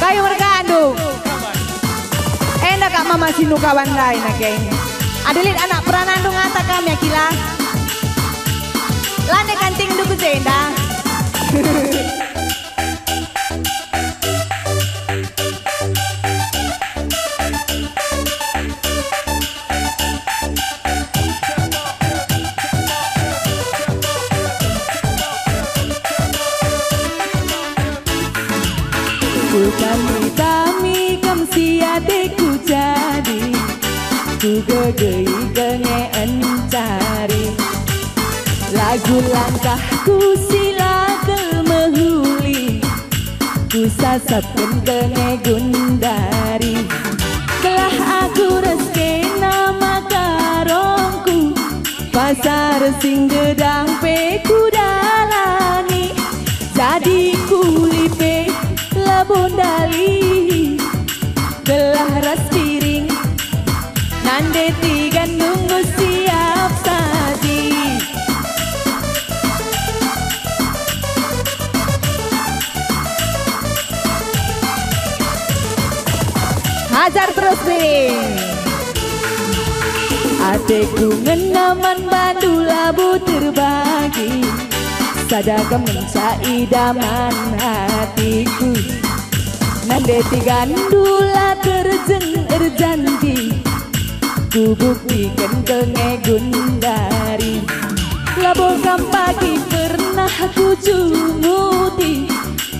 Kayo merkandung. Enak kak mama sinu kawan lain okay. Adelit anak peranandung ata kami akila. Lane kanting duku senda. Bukan hitami kam siadeku jadi ku gegei gengeen cari lagu langkahku sila kemehuli ku sasatkan genge gundari telah aku reske nama karongku pasar sing gedang pe ku dalani jadi kulipe labondali gelah ras piring nande tiga nunggu siap saji Hajar terus piring. Adekku ngenaman bandu labu terbagi sadaka mencai daman hatiku nande tiga ndula terjeng erjanji ku buktikan kengegundari labokam pagi pernah ku cumuti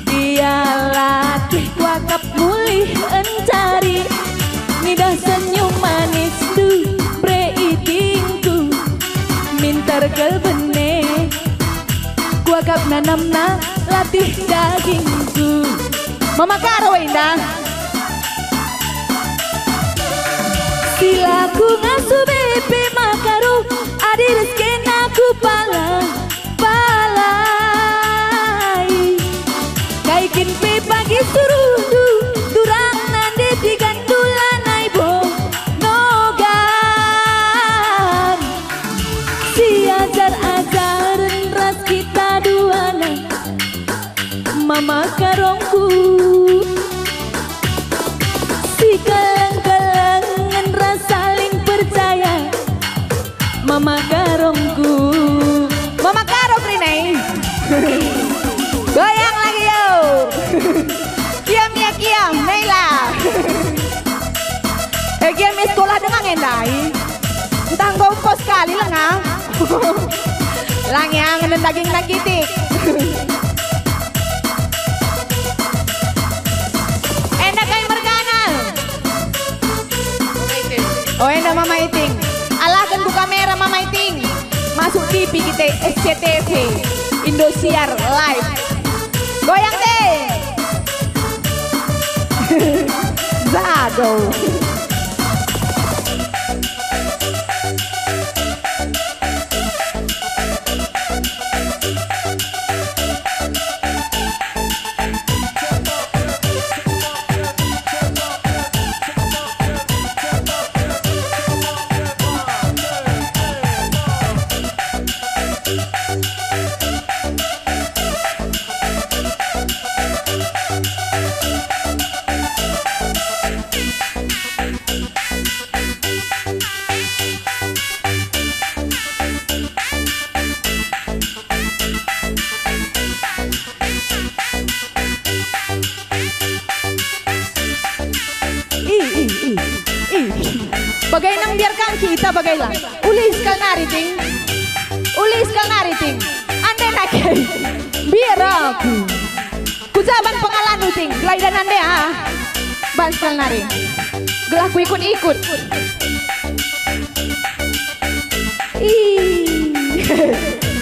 dia latih wakap mulih encari nidah senyum manis du preitingku mintar kelbene kuakap nanamna latih dagingku Mama Karo indah. silaku ngasu bebe makaru adi rezeki aku palai kaikin pe pagi suruh durang nande digandulan aibo nogan si ajar-ajaran ras kita duana mama karongku si kalang-kalangan ras saling percaya mama karongku Mama Karo Rine. Goyang lagi yo. Kiam ya kiam Naila. Kiam sekolah dengan endai. Entah gompos sekali lah ngah. Langyang dan daging nagitik. Enak kayak mergana. Oh enak Mama Iting. Alahkan buka kamera Mama Iting. Masuk TV kita SCTV Indosiar live. Goyang deh. Zago. Bagai nang biarkan kita bagailah. Ulis kal nariting. Ulis kal nariting. Ande nakai. Biar aku. Kujaban pengalaman ting. Gelaidan ande ah. Ban kal nari. Gelah ku ikut-ikut.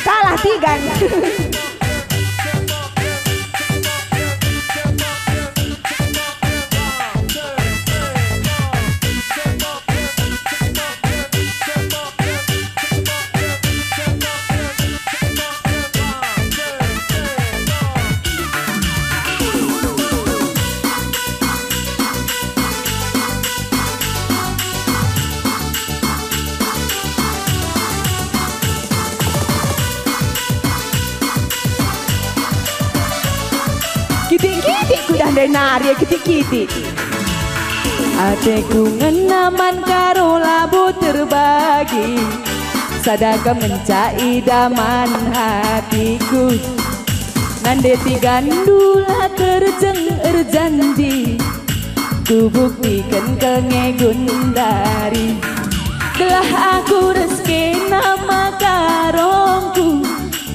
Kalah tigan. benari kiti-kiti. Ateku ngenaman karo labu terbagi, sadaka mencai daman hatiku. Nande tigandula terjeng janji, ku buktikan kengegundari. Gelah aku rezeki nama karongku,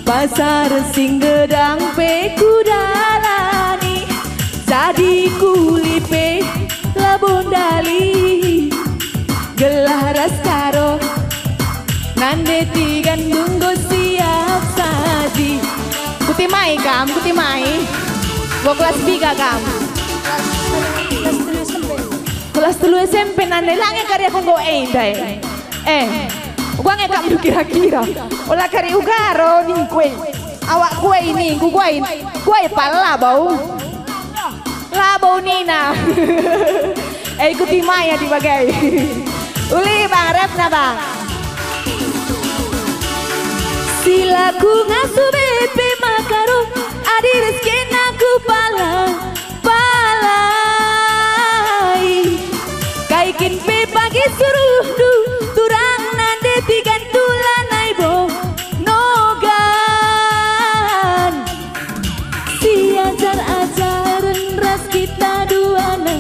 pasar sing gedang peku dalani. Jadi kulipe labon dali, gelah ras karo nande tigandung go siap saji. Kutimai kam, kutimai. Gua kelas 3 kam. Kelas 3 SMP nande lange karya kong go dai. Gua ngekam du kira-kira. Olah kari ugaro ning kue. Awak kue ini, kue pala bau. Labau Nina. Kutimai ya dibagai. Uli bang, ref na bang. Silaku ngasu bebe makaru, adi rezeki naku palai. Kaikin pe pagi suruh du, turang nande tigan tulanai bo nogan. Si ajar-ajaran ras kita duana,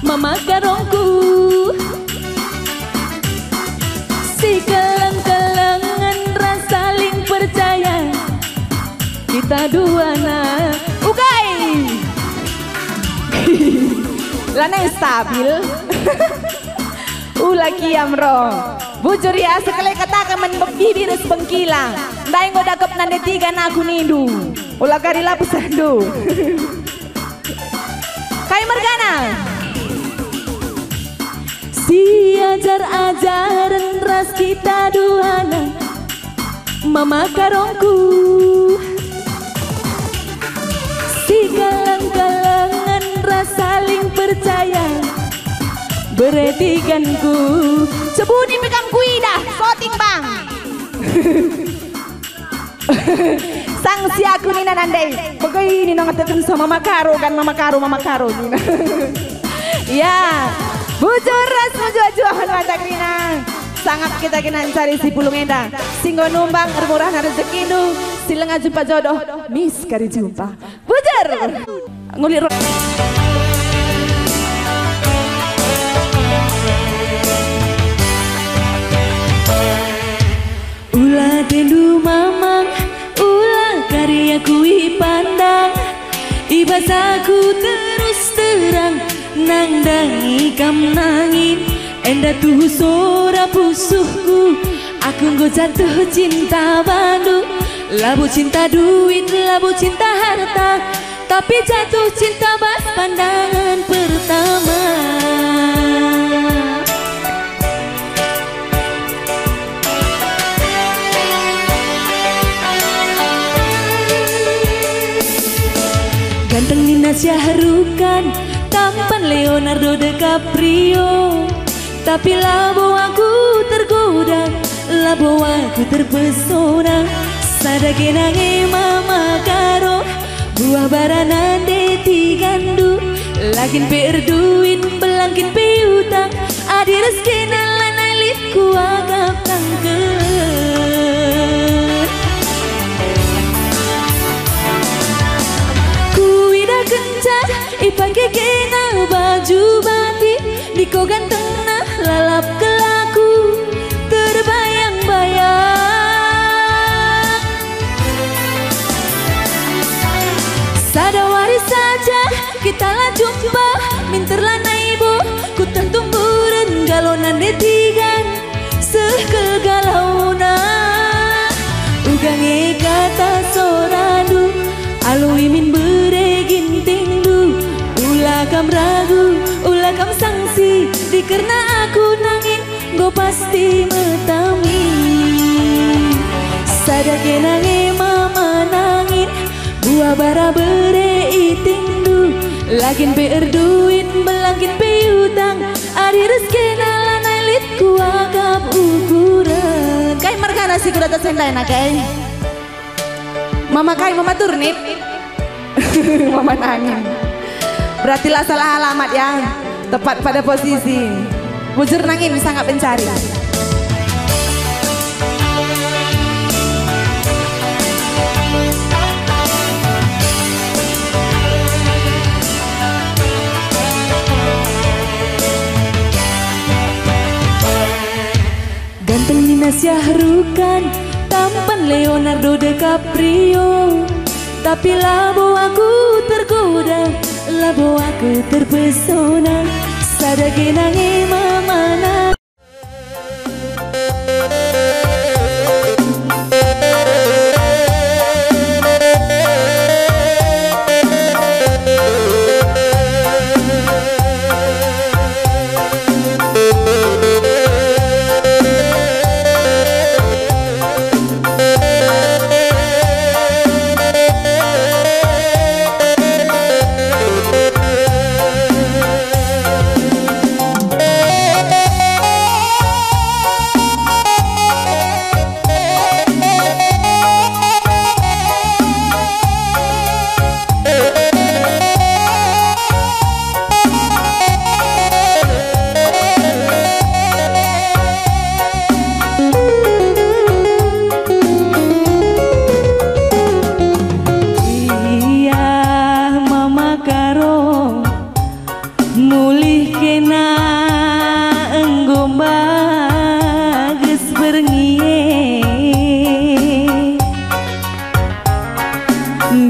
mama karongku. Si keleng-kelengan saling percaya, kita duana ugai. Lana stabil. Ulaki amro. Bujur ya sekali kata kemen bibir bengkilang. Dai ngodakep nande tiga naku nindu. Ulah kari lapusandu. Kai Mergana. Si ajar-ajaran ras kita duana, mama karongku. Si galang-galangan ras saling percaya, beretikanku. Sebuni pegang kuidah, soting bang. Sang si aku nina nandai. Begini nang ngatakan sama Mama Karo kan Mama Karo nina. Ya, bujur ras mujuajuan mata krina. Sangat kita kena cari si pulung enda. Singgo numbang murah rezeki nu. Silenga jumpa jodoh, mis kari jumpa. Bujur. Ngulir. Ulah tendu mamang, ulah karya kui pandang. Ibasaku terus terang, nangdangi kam nangin. Enda tuh sora pusuhku, aku nggo jatuh cinta bandu. Labu cinta duit, labu cinta harta, tapi jatuh cinta bas pandangan pertama. Ganteng Nina Syahrukan, tampan Leonardo DiCaprio, tapi labo aku tergoda, labo aku terpesona. Sadake nange mama karo, buah baranan de tigandu. Lakin perduin, belangkin piutang, adi rezeki nalan alit ku agak tangker. Kuida kencah, ipake kena baju batik, diko ganteng nah lalap kelaku, terbayang-bayang. Sadawari saja kita lah jumpa, minterlah naibo, ku tentumburan galonan detigan, sekegalaunan. Ugange kata soradu, alui min beregin tingdu. Ulah kam ragu, ulah kam sangsi, dikerna aku nangin, go pasti metami. Sadake nange mama nangin, buah bara bere itindu. Lakin berduit, belangkin piutang, adi rezeki nalan elit ku agap ukuran. Kai Mergana si kuda tersendai nak kai. Mama kai mama turnip. Mama nangin. Berartilah salah alamat ya. Tepat pada posisi. Bujur nangin sangat mencari. Ganteng Nina Syahrukan, tampan Leonardo DiCaprio, tapi labo aku tergoda, labo aku terpesona, sadake nangi mamana.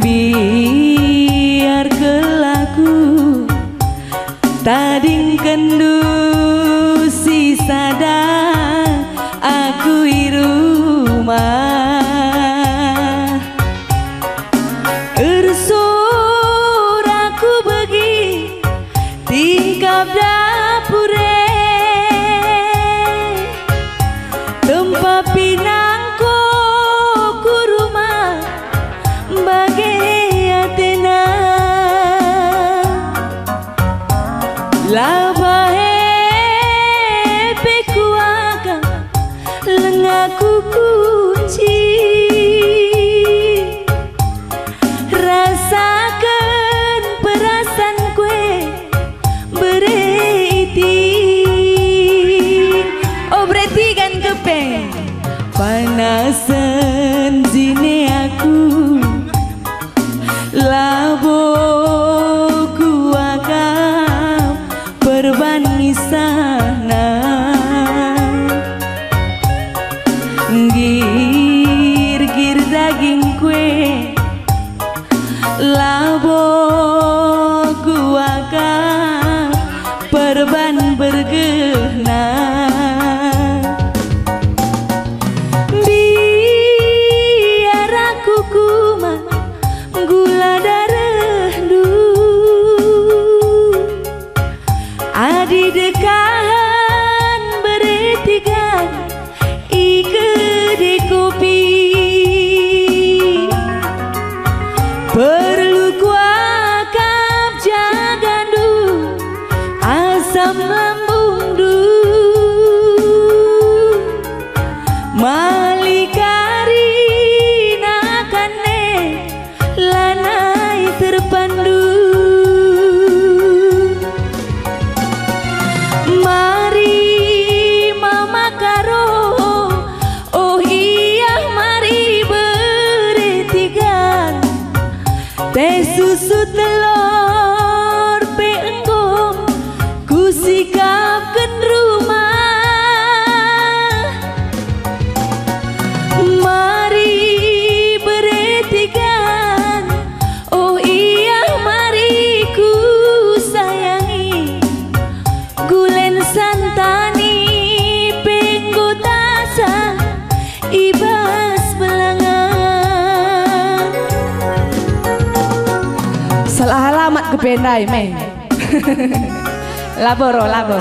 Biar kelaku tading kendu sisada aku irumah ersur aku bagi tingkap dapure tempat pinangko kuruma bagai Athena labahe pekuaga lengaku kunci rasakan perasaan kue beriti oh berarti kan kepeng panasan zine aku labo ku akan berbani sana gir-gir daging kue labo ku akan berban bergena biar aku kumat gula darah du adi dekahan beretikan ike di kopi perlu kuakap jagandu asam lambung du malikari nakane lanai terpandu mari mama karo oh iya mari beretigan teh susu telur peenggong ku sikapkan rumah mari beretigan oh iya mari ku sayangi gulen santani penggo tasa ibas belangan Salah alamat ke pendai mei. Laboro labo.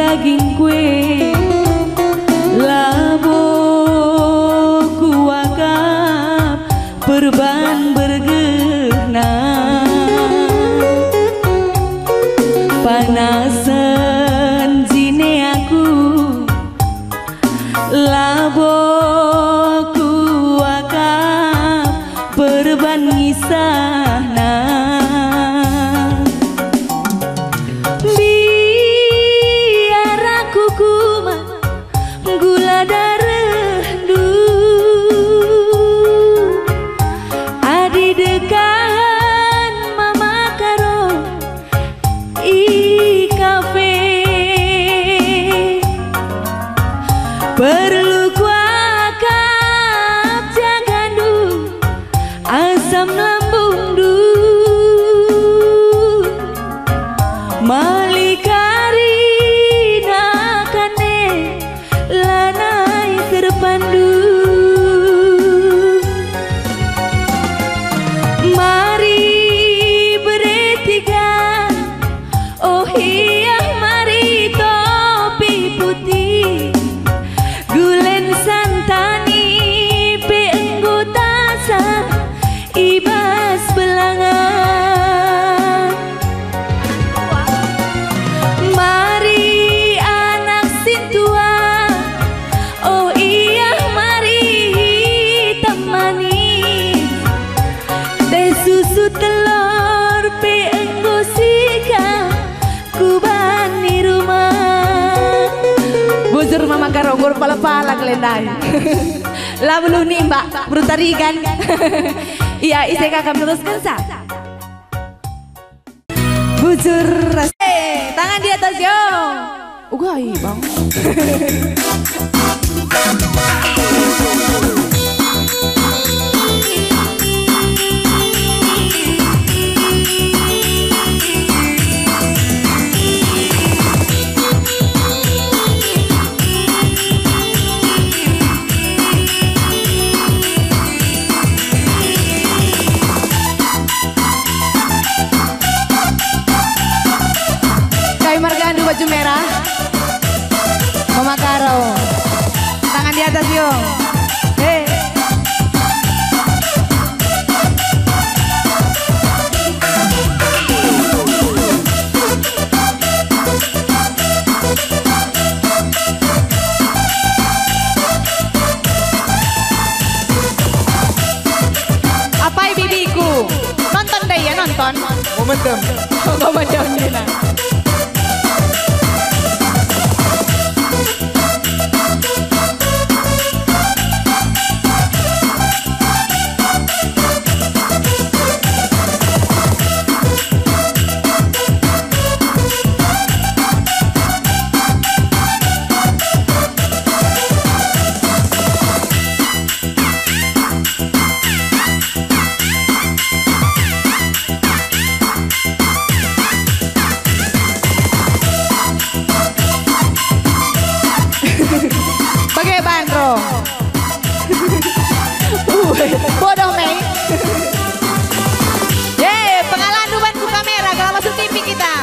daging kue labo kuakap perban bergena panasan jine aku labo kuakap perban ngisahna biar aku kumat gula darah du adi dekan mama karo i kafe perlu kuakap jagandu asam lambung du malikari nakane lanai terpandu mari bertiga oh iya mari topi putih gulen santani peenggo tasa ibas belangan mari anak sintua oh iya mari temani teh susu telur peenggo sika kubani rumah bujur mama karo gur pala-pala kelendai lah belum nih mbak bertarikan iya isi kakak teruskan sa bujur tangan di atas yo ugai bang Margandu baju merah Mama Karo tangan di atas yo hey. Apa bibiku nonton deh ya nonton momentum momentum Dina. Pakai bandro bodoh Mei ye pengalaman duban ku kamera kalau masuk TV kita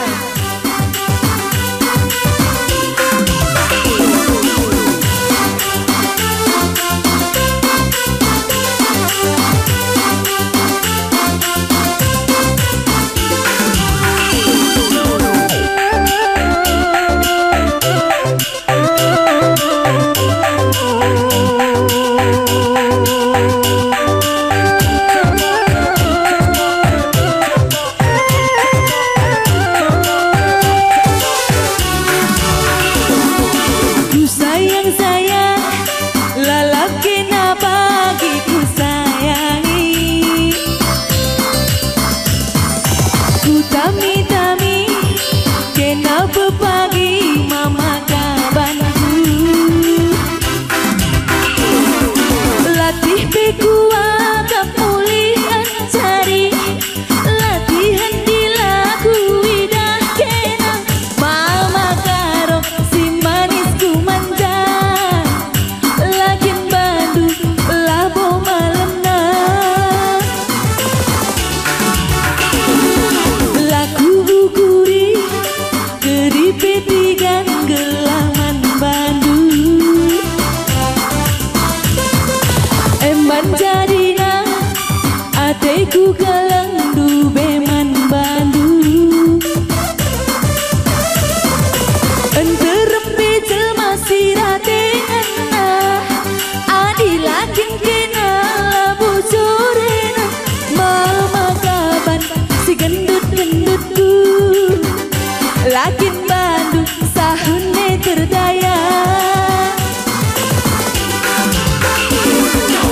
petigan gelaman bandu emban jadina ateku galandu beman bandu enterempe jelma siratengan adilakin kena bujurena mama kaban si gendut-gendutku lakin bandu sahune terdaya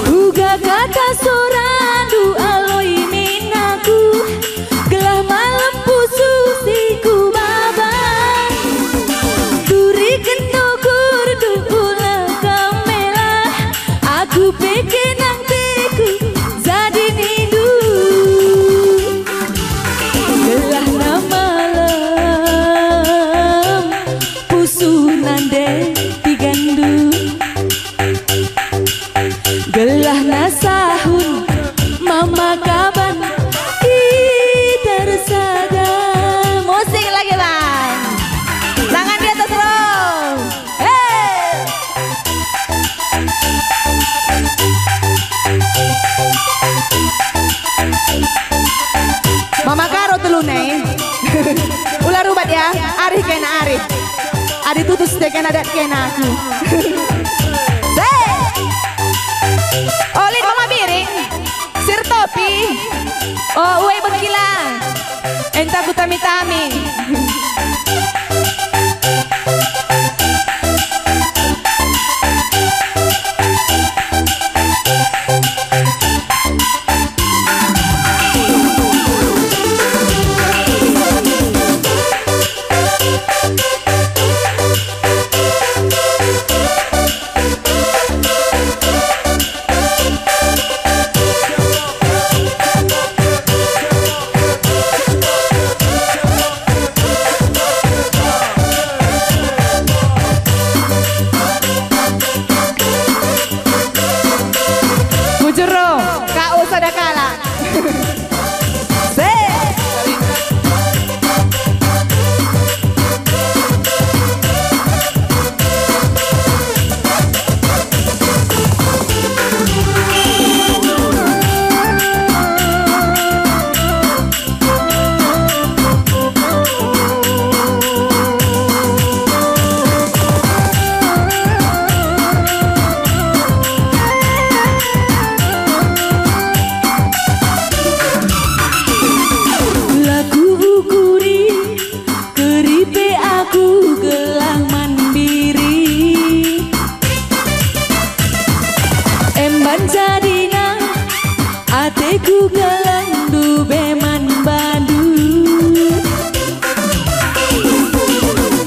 uga kata sorandu aloi minaku gelah malam pusu siku baba duri kendokur dukula kamela aku pengen nantiku jadi nindu gelah na malam pusu nande tigandu gelah na sahun mama kaban kita resada. Musik lagi bang. Tangan di atas bro. Hey. Mama karo telune. Ular ubat ya. Arih kena arih. Adi tutus deh kena adat kena aku. Olin mama biring. Sir topi. Oh uwe bengkila. Enta kutami-tami. Bujuro, kau sadakala. Jadina ateku galandu beman bandu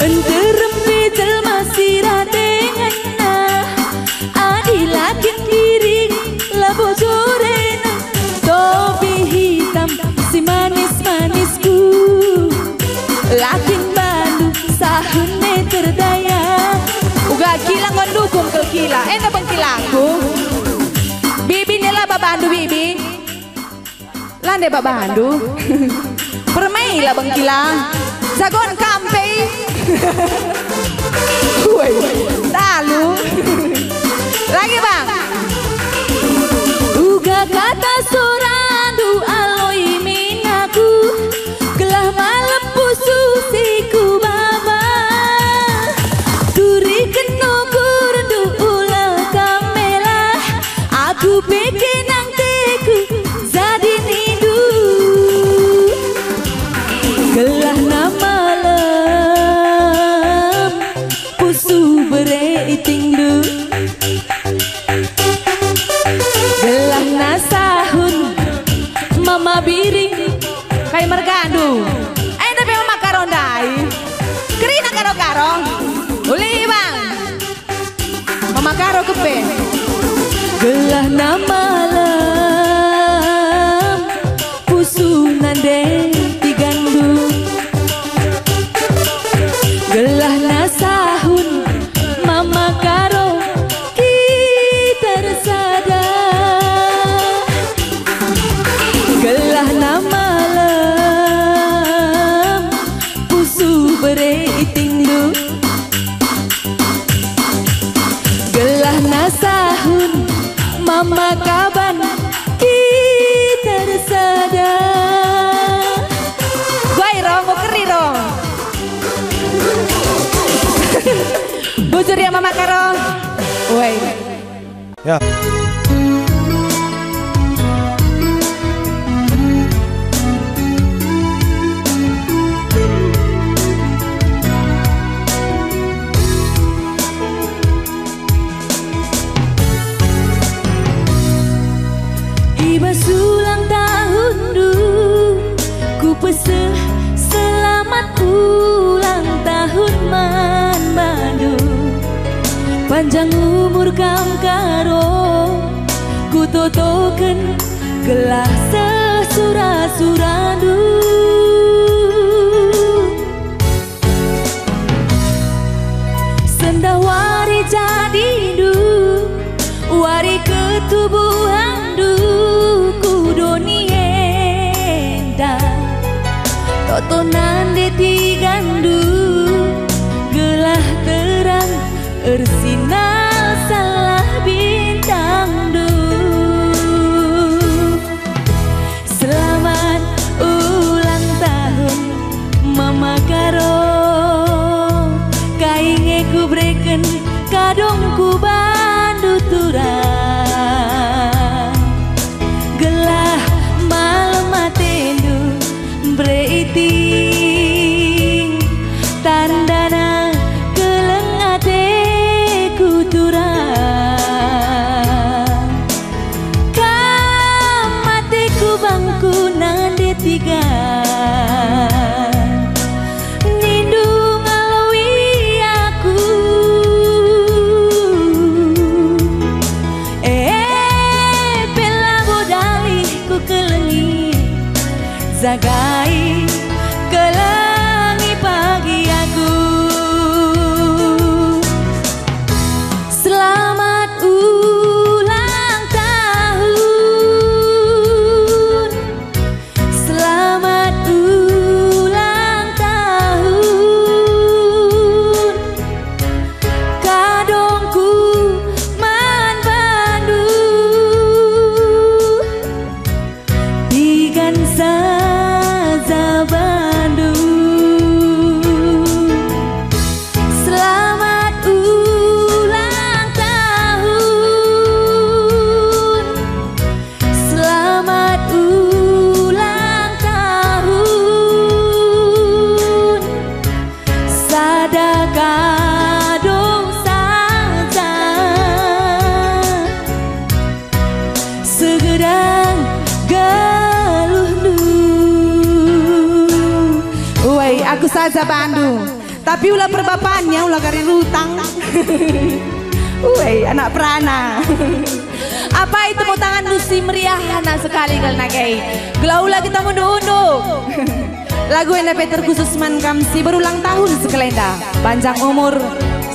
enterempe jelma siratengan adilakin giring labo jorena topi hitam si manis-manisku lakin bandu sahune terdaya Uga kilang ngondukung ke kila. Ena bang kilangku. Bibi nila babandu bibi. Lande babandu. Permai lah bang kilang. Jagon kampe. Talu. Lagi bang. Uga kata sorandu aloi minaku gelah malam pusu siku baba duri kenukur du ulah kamela aku pengen nantiku jadi nindu gelah na malam pusu bereiting du gelah na sahun mama biring Kayak mergandu. Tapi mama karondai. Kerina karo-karo. Uli bang. Mama karo kepe. gelah na malam pusu nande tigandu gelah na sahun mama karo kita resada gelah na malam pusu bereiting tindu gelah nasahun mama kaban kita resada Guai rong, keri rong. Bujur ya mama karo. Woi. Ya. Tiba ulang tahun du, ku peseh selamat ulang tahun man madu. Panjang umur kam karo, ku totoken gelah sesura-suradu. Sendah wari jadi du, wari ketubuhan du. Totonan de tigandu gelah terang ersinar salah bintang du. Selamat ulang tahun mama karo, kainge ku breken kadongku bandu turang gelah malam atendu breiting tandana keleng ateku turang kamateku bangku nande tiga nindu ngalawi aku pela bodali ku kelengi zagai kelangi pagi aku. Selamat ulang tahun, selamat ulang tahun, kadongku man bandu digan aku saja Bandung, tapi ulah perbapannya ulah kari rutang. Woi anak perana. Apa itu mau tangan lusi meriah anak sekali kal nagai. Gelaula kita mundur-undur. Lagu NP terkhusus man kamsi berulang tahun sekelenda. Panjang umur,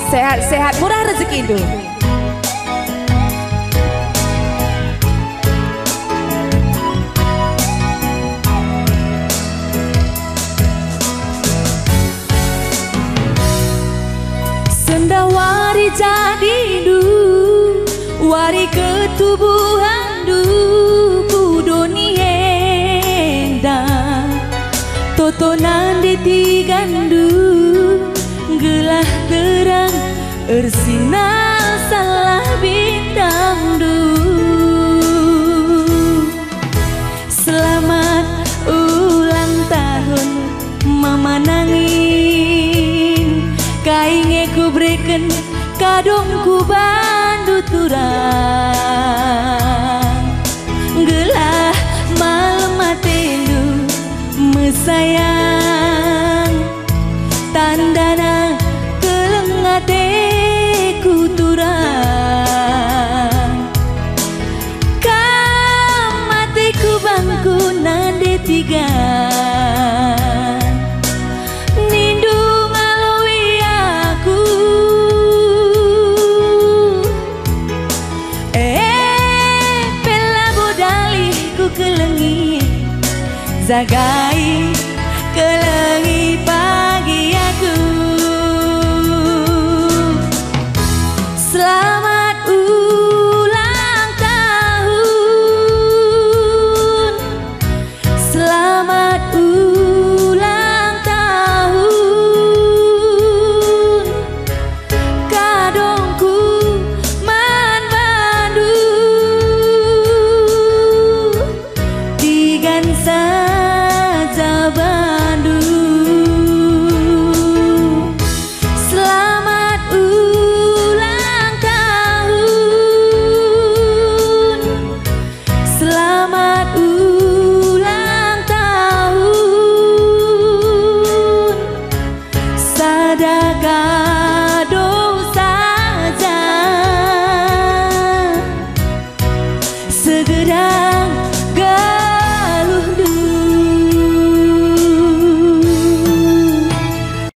sehat-sehat, murah rezeki itu. Wari jadi du, wari ketubuhan du, kudoni henda, totonan de tigandu, gelah terang ersinar salah bintang du. Selamat ulang tahun mama nangin, kainge ku breken kadongku bandu turang gelah malam atendu mesayang tandana keleng ateku turang kamateku bangku nande tiga zagai